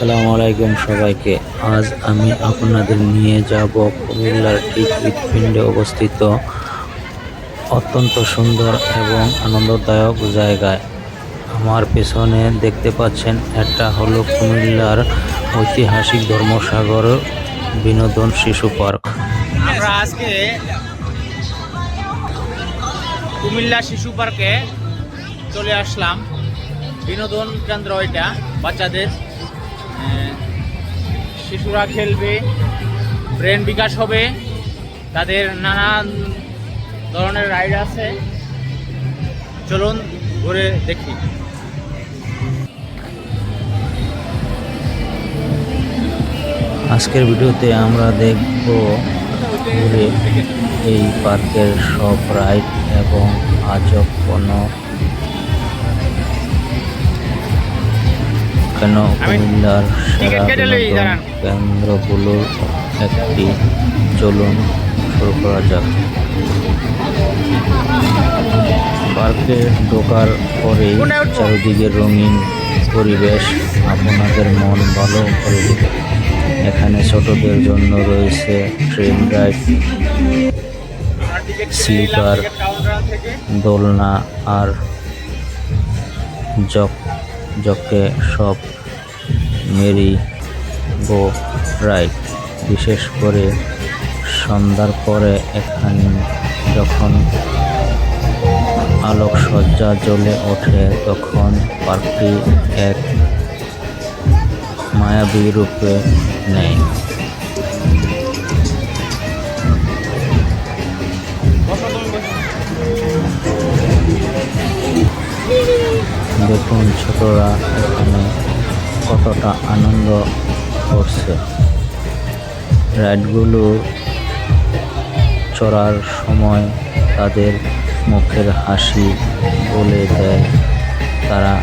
আসসালামু আলাইকুম সবাইকে। আজ আমি আপনাদের নিয়ে যাব কুমিল্লার ঠিক হৃৎপিণ্ডে অবস্থিত অত্যন্ত সুন্দর এবং আনন্দদায়ক জায়গায়। আমার পেছনে দেখতে পাচ্ছেন, এটা হলো কুমিল্লার ঐতিহাসিক ধর্মসাগর বিনোদন শিশু পার্ক। আমরা আজকে কুমিল্লা শিশু পার্কে চলে আসলাম। বিনোদন কেন্দ্র এটা, বাচ্চাদের শিশুরা খেলবে, ব্রেন বিকাশ হবে, তাদের নানান ধরনের রাইড আছে। চলুন ঘুরে দেখি। আজকের ভিডিওতে আমরা দেখব ঘুরে এই পার্কের সব রাইড এবং আজব কেন কুমিল্লার সেরা বিনোদন কেন্দ্রগুলোর একটি। চলুন শুরু করা যাক। পার্কে ঢোকার পরেই চারিদিকে রঙিন পরিবেশ আপনাদের মন ভালো করে দেবে। এখানে ছোটদের জন্য রয়েছে ট্রেন রাইড, স্লিপার, দোলনা আর জকে সব মেরি গো রাইড। বিশেষ করে সন্ধ্যার পরে এখানে যখন আলোকসজ্জা জ্বলে ওঠে, তখন পার্কটি এক মায়াবী রূপে নেয়। দেখুন ছোটরা এখানে কতটা আনন্দ করছে। রাইডগুলো চড়ার সময় তাদের মুখের হাসি বলে দেয় তারা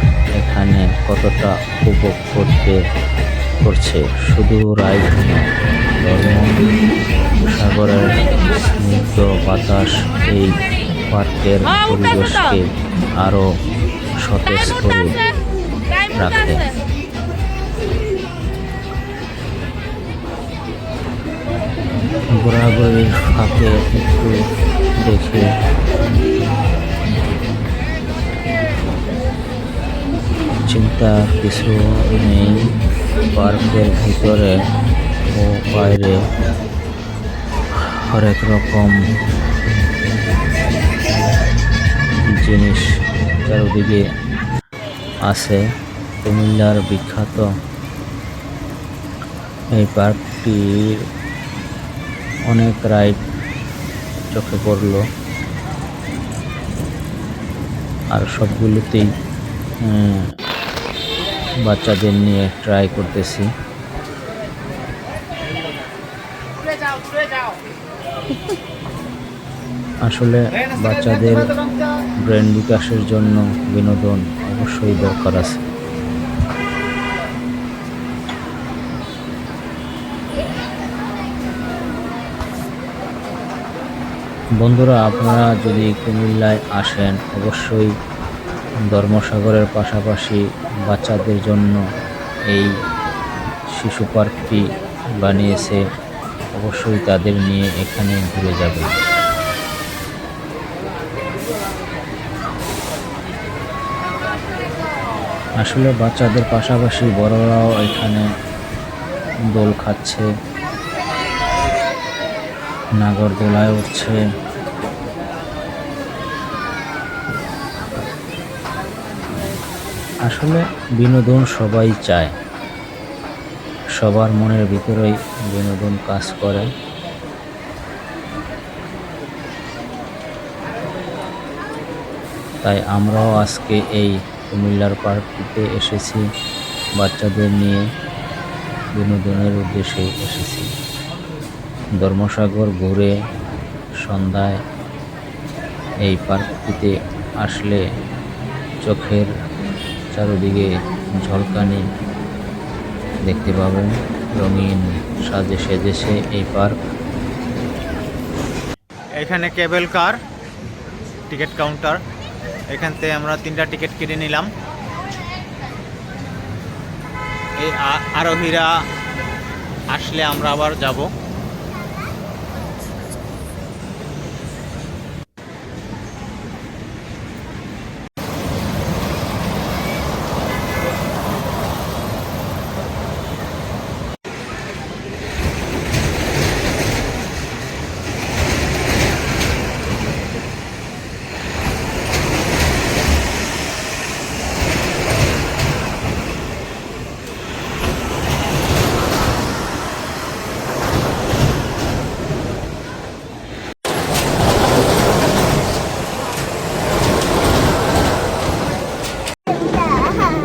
এখানে কতটা উপভোগ করছে। শুধু রাইড নয়, সাগরের স্নিগ্ধ বাতাস এই পার্কের পরিবেশকে আরো সতেজ করে রাখে। ঘোরাঘুরির ফাঁকে একটু দেখে চিন্তা কিছু নেই। পার্কের ভিতরে ও বাইরে হরেক রকম জিনিস চারিদিকে আছে। কুমিল্লার বিখ্যাত এই পার্কটির অনেক রাইড চোখে পড়ল, আর সবগুলোতেই বাচ্চাদের নিয়ে ট্রাই করতেছি। আসলে বাচ্চাদের ব্রেন বিকাশের জন্য বিনোদন অবশ্যই দরকার আছে। বন্ধুরা, আপনারা যদি কুমিল্লায় আসেন, অবশ্যই ধর্মসাগরের পাশাপাশি বাচ্চাদের জন্য এই শিশু পার্কটি বানিয়েছে। অবশ্যই তাদের নিয়ে এখানে ঘুরে যাবেন। আসলে বাচ্চাদের পাশাপাশি বড়রাও এখানে দোল খাচ্ছে, নাগরদোলায় উঠছে। আসলে বিনোদন সবাই চায়, সবার মনের ভিতরেই বিনোদন কাজ করে। তাই আমরাও আজকে এই কুমিল্লার পার্কটিতে এসেছি, বাচ্চাদের নিয়ে বিনোদনের উদ্দেশ্যে এসেছি। ধর্মসাগর ঘুরে সন্ধ্যায় এই পার্কটিতে আসলে চোখের চারিদিকে ঝলকানি দেখতে পাবেন। রঙিন সাজে সেজেছে এই পার্ক। এখানে কেবল কার টিকিট কাউন্টার, এখান থেকে আমরা 3টা টিকিট কেটে নিলাম। এই আরোহীরা আসলে আমরা আবার যাব।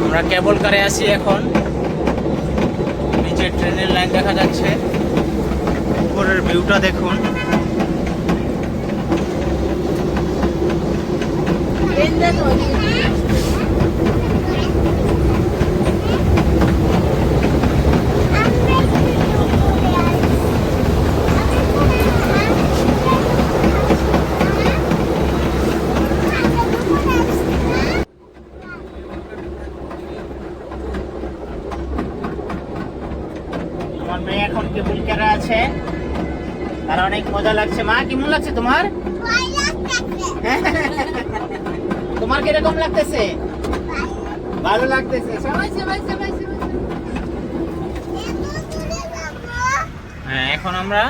আমরা কেবল কারে আছি এখন। নিচে ট্রেনের লাইন দেখা যাচ্ছে, উপরের ভিউটা দেখুন। আমার মেয়ে এখন কেবল কারে আছে, তার অনেক মজা লাগছে। মা কেমন লাগছে তোমার? তোমার কিরকম লাগতেছে? ভালো লাগতেছে। হ্যাঁ, এখন আমরা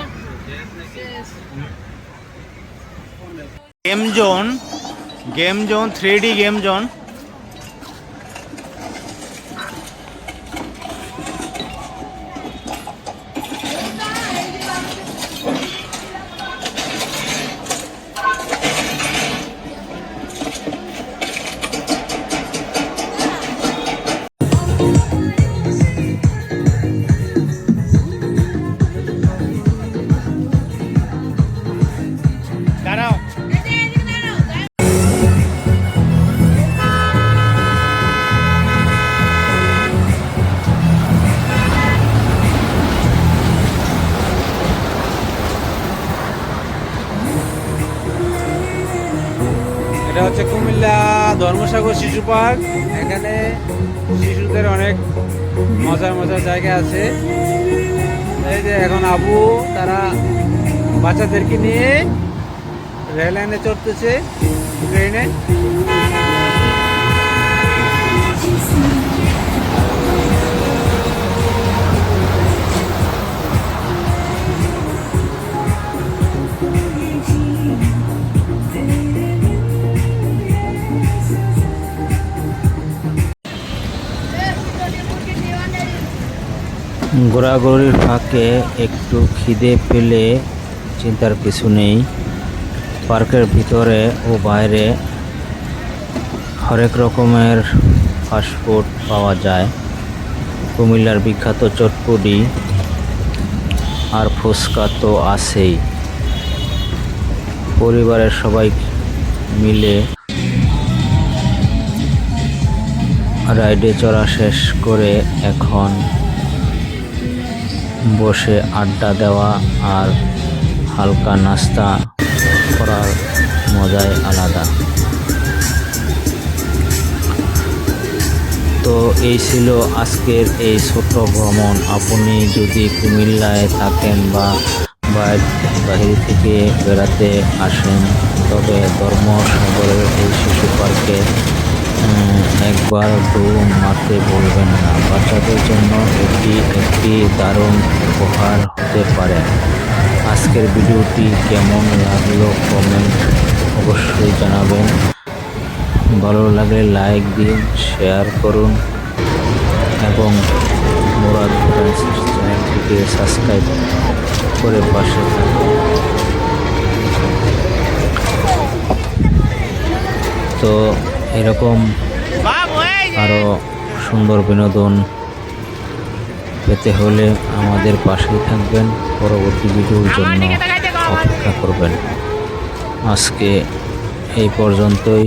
game zone 3D game zone. দাঁড়াও। এটা হচ্ছে কুমিল্লা ধর্মসাগর শিশু পার্ক। এখানে শিশুদের অনেক মজার মজার জায়গা আছে। এই যে এখন আবু তারা বাচ্চাদেরকে নিয়ে রেল লাইনে চড়তেছে, ট্রেনে। ঘোরাঘুরির ফাঁকে একটু খিদে পেলে চিন্তার কিছু নেই। পার্কের ভিতরে ও বাইরে হরেক রকমের ফাস্টফুড পাওয়া যায়। কুমিল্লার বিখ্যাত চটপটি আর ফুচকা তো আছেই। পরিবারের সবাই মিলে রাইডে চড়া শেষ করে এখন বসে আড্ডা দেওয়া আর হালকা নাস্তা করার মজাই আলাদা। তো এই ছিল আজকের এই ছোট ভ্রমণ। আপনি যদি কুমিল্লায় থাকেন বা বাইরে থেকে বেড়াতে আসেন, তবে ধর্মসাগরের এই শিশু পার্কে একবার দৌড় মারতে বলবেন না। বাচ্চাদের জন্য এটি একটি দারুণ উপহার হতে পারে। আজকের ভিডিওটি কেমন লাগলো কমেন্ট অবশ্যই জানাবেন। ভালো লাগলে লাইক দিন, শেয়ার করুন এবং মুরাদ ফ্রেন্ডস চ্যানেলটিকে সাবস্ক্রাইব করে পাশে থাকুন। তো এরকম আরও সুন্দর বিনোদন পেতে হলে আমাদের পাশেই থাকবেন, পরবর্তী ভিডিওর জন্য অপেক্ষা করবেন। আজকে এই পর্যন্তই।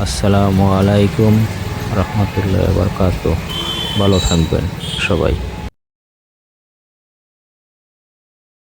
আসসালামু আলাইকুম রহমতুল্লাহি ওয়া বারাকাতুহু। ভালো থাকবেন সবাই।